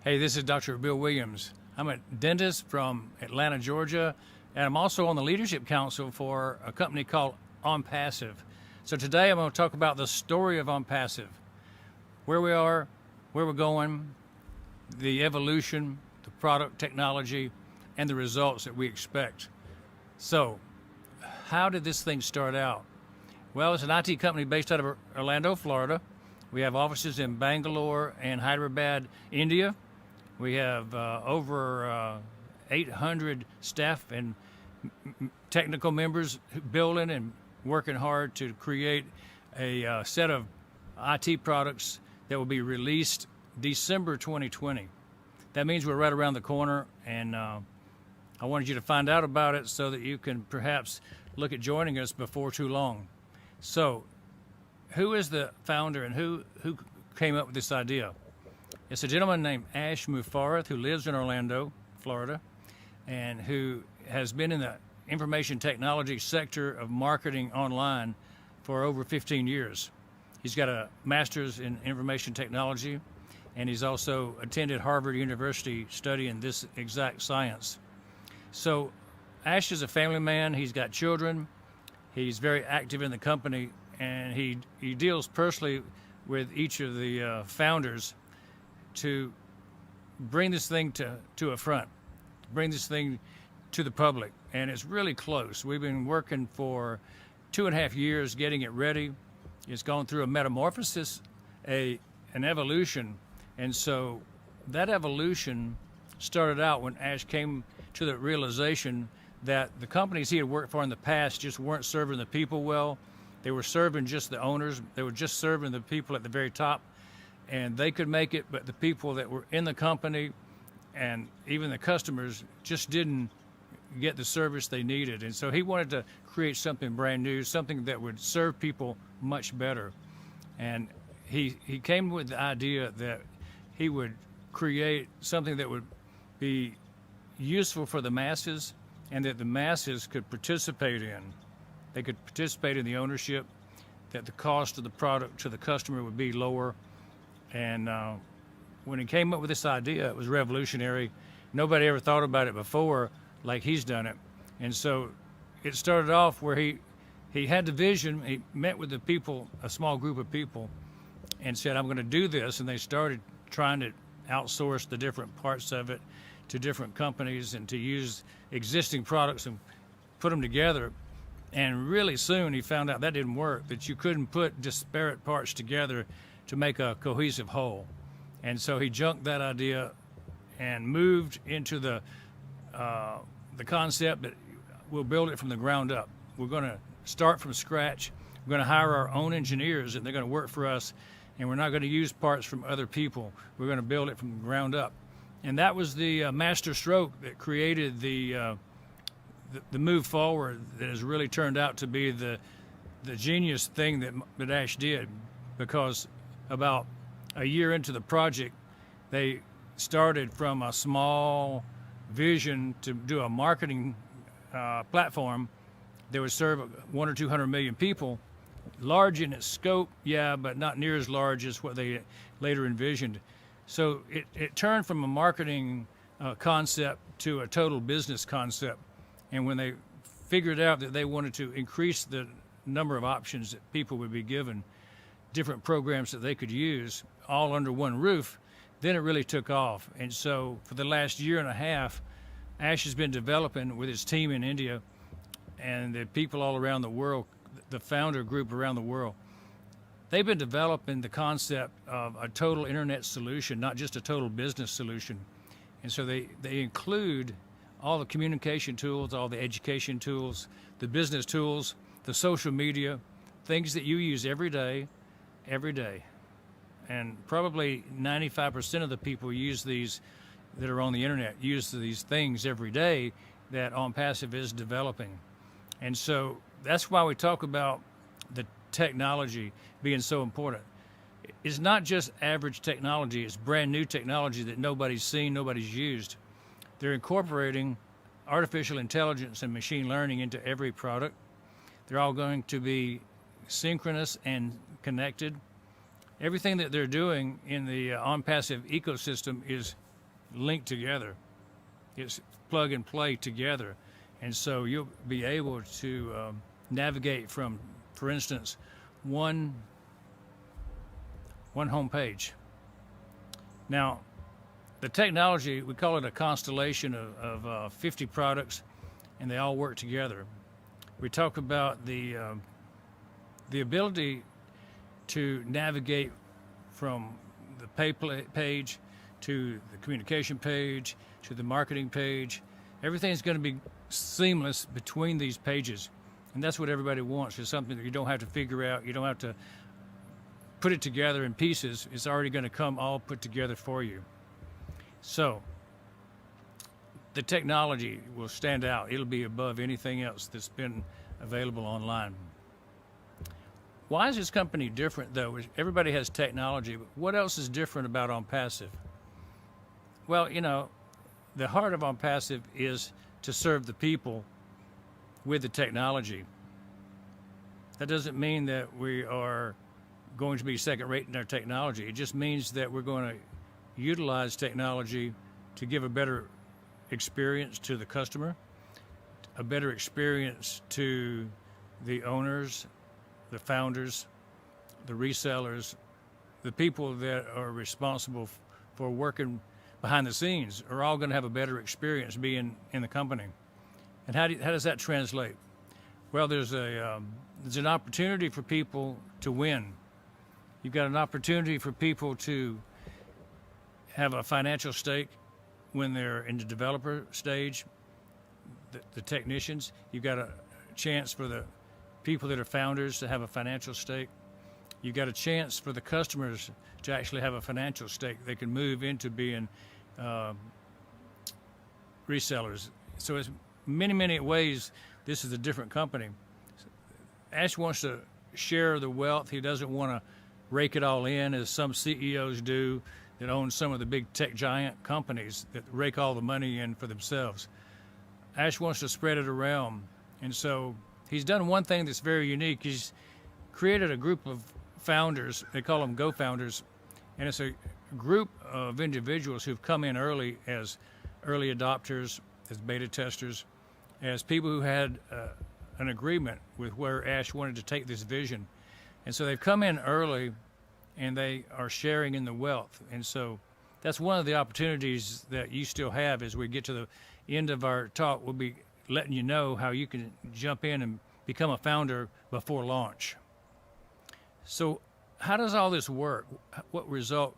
Hey, this is Dr. Bill Williams. I'm a dentist from Atlanta, Georgia, and I'm also on the Leadership Council for a company called Onpassive. So today I'm going to talk about the story of Onpassive, where we are, where we're going, the evolution, the product technology, and the results that we expect. So, how did this thing start out? Well, it's an IT company based out of Orlando, Florida. We have offices in Bangalore and Hyderabad, India. We have over 800 staff and technical members building and working hard to create a set of IT products that will be released December 2020. That means we're right around the corner, and I wanted you to find out about it so that you can perhaps look at joining us before too long. So, who is the founder and who came up with this idea? It's a gentleman named Ash Mufareh who lives in Orlando, Florida, and who has been in the information technology sector of marketing online for over 15 years. He's got a master's in information technology, and he's also attended Harvard University studying this exact science. So Ash is a family man. He's got children. He's very active in the company, and he deals personally with each of the founders to bring this thing to a front, bring this thing to the public. And it's really close. We've been working for 2.5 years getting it ready. It's gone through a metamorphosis, an evolution. And so that evolution started out when Ash came to the realization that the companies he had worked for in the past just weren't serving the people well. They were serving just the owners. They were just serving the people at the very top. And they could make it, but the people that were in the company and even the customers just didn't get the service they needed. And so he wanted to create something brand new, something that would serve people much better. And he came with the idea that he would create something that would be useful for the masses and that the masses could participate in. They could participate in the ownership, that the cost of the product to the customer would be lower. And when he came up with this idea, it was revolutionary. Nobody ever thought about it before like he's done it. And so it started off where he had the vision. He met with the people, a small group of people, and said, I'm going to do this. And they started trying to outsource the different parts of it to different companies and to use existing products and put them together. And really soon he found out that didn't work, that you couldn't put disparate parts together to make a cohesive whole. And so he junked that idea and moved into the concept that we'll build it from the ground up. We're going to start from scratch. We're going to hire our own engineers, and they're going to work for us, and we're not going to use parts from other people. We're going to build it from the ground up. And that was the master stroke that created the move forward that has really turned out to be the genius thing that Ash did, because about a year into the project, they started from a small vision to do a marketing platform that would serve 100 or 200 million people. Large in its scope, yeah, but not near as large as what they later envisioned. So it turned from a marketing concept to a total business concept. And when they figured out that they wanted to increase the number of options that people would be given, different programs that they could use all under one roof, then it really took off. And so for the last year and a half, Ash has been developing with his team in India and the people all around the world, the founder group around the world. They've been developing the concept of a total internet solution, not just a total business solution. And so they include all the communication tools, all the education tools, the business tools, the social media, things that you use every day. And probably 95% of the people use these that are on the internet, use these things every day that Onpassive is developing. And so that's why we talk about the technology being so important. It's not just average technology, it's brand new technology that nobody's seen, nobody's used. They're incorporating artificial intelligence and machine learning into every product. They're all going to be synchronous and connected. Everything that they're doing in the Onpassive ecosystem is linked together. It's plug and play together. And so you'll be able to navigate from, for instance, one home page. Now, the technology, we call it a constellation of 50 products, and they all work together. We talk about the ability to navigate from the pay page to the communication page to the marketing page. Everything's going to be seamless between these pages, and that's what everybody wants, is something that you don't have to figure out. You don't have to put it together in pieces. It's already going to come all put together for you. So the technology will stand out. It'll be above anything else that's been available online. Why is this company different, though? Everybody has technology, but what else is different about Onpassive? Well, you know, the heart of Onpassive is to serve the people with the technology. That doesn't mean that we are going to be second-rate in our technology. It just means that we're going to utilize technology to give a better experience to the customer, a better experience to the owners, the founders, the resellers, the people that are responsible for working behind the scenes are all going to have a better experience being in the company. And how does that translate? Well, there's an opportunity for people to win. You've got an opportunity for people to have a financial stake when they're in the developer stage, the technicians. You've got a chance for the people that are founders to have a financial stake. You've got a chance for the customers to actually have a financial stake. They can move into being resellers. So it's many ways this is a different company. Ash wants to share the wealth. He doesn't want to rake it all in as some CEOs do that own some of the big tech giant companies that rake all the money in for themselves. Ash wants to spread it around. And so he's done one thing that's very unique. He's created a group of founders. They call them Go Founders. And it's a group of individuals who've come in early as early adopters, as beta testers, as people who had an agreement with where Ash wanted to take this vision. And so they've come in early, and they are sharing in the wealth. And so that's one of the opportunities that you still have as we get to the end of our talk. We'll be letting you know how you can jump in and become a founder before launch. So how does all this work? What result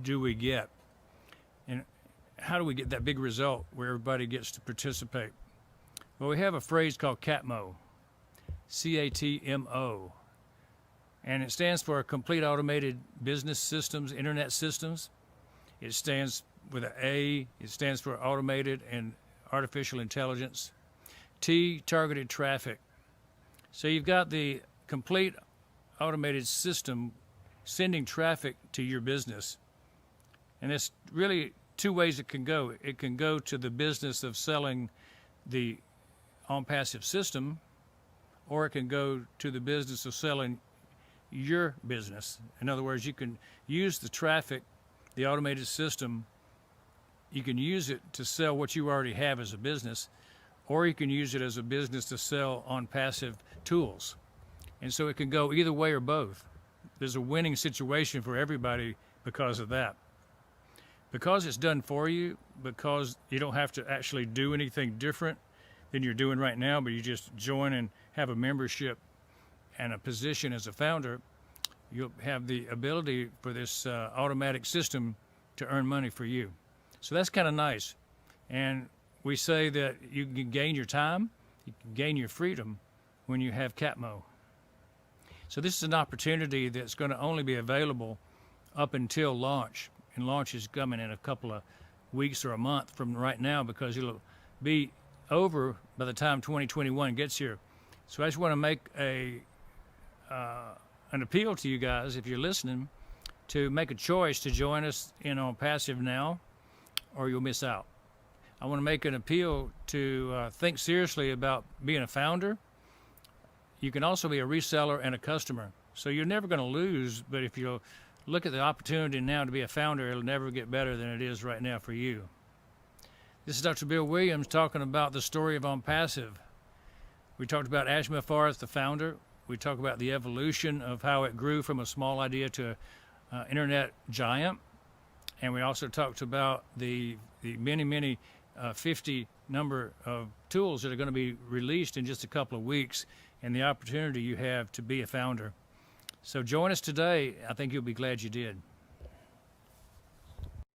do we get? And how do we get that big result where everybody gets to participate? Well, we have a phrase called CATMO, CATMO. And it stands for Complete Automated Business Systems, Internet Systems. It stands with an A. It stands for Automated and Artificial Intelligence. T, Targeted Traffic. So you've got the complete automated system sending traffic to your business. And it's really two ways it can go. It can go to the business of selling the Onpassive system, or it can go to the business of selling your business. In other words, you can use the traffic, the automated system, you can use it to sell what you already have as a business, or you can use it as a business to sell Onpassive tools. And so it can go either way or both. There's a winning situation for everybody because of that. Because it's done for you, because you don't have to actually do anything different than you're doing right now, but you just join and have a membership and a position as a founder, you'll have the ability for this automatic system to earn money for you. So that's kind of nice. And we say that you can gain your time, you can gain your freedom when you have CATMO. So this is an opportunity that's going to only be available up until launch. And launch is coming in a couple of weeks or a month from right now, because it'll be over by the time 2021 gets here. So I just want to make an appeal to you guys, if you're listening, to make a choice to join us in Onpassive now, or you'll miss out. I want to make an appeal to think seriously about being a founder. You can also be a reseller and a customer. So you're never going to lose, but if you'll look at the opportunity now to be a founder. It'll never get better than it is right now for you. This is Dr. Bill Williams talking about the story of Onpassive. We talked about Ash Mufareh, the founder. We talked about the evolution of how it grew from a small idea to an internet giant. And we also talked about the many 50 number of tools that are going to be released in just a couple of weeks, and the opportunity you have to be a founder. So join us today. I think you'll be glad you did.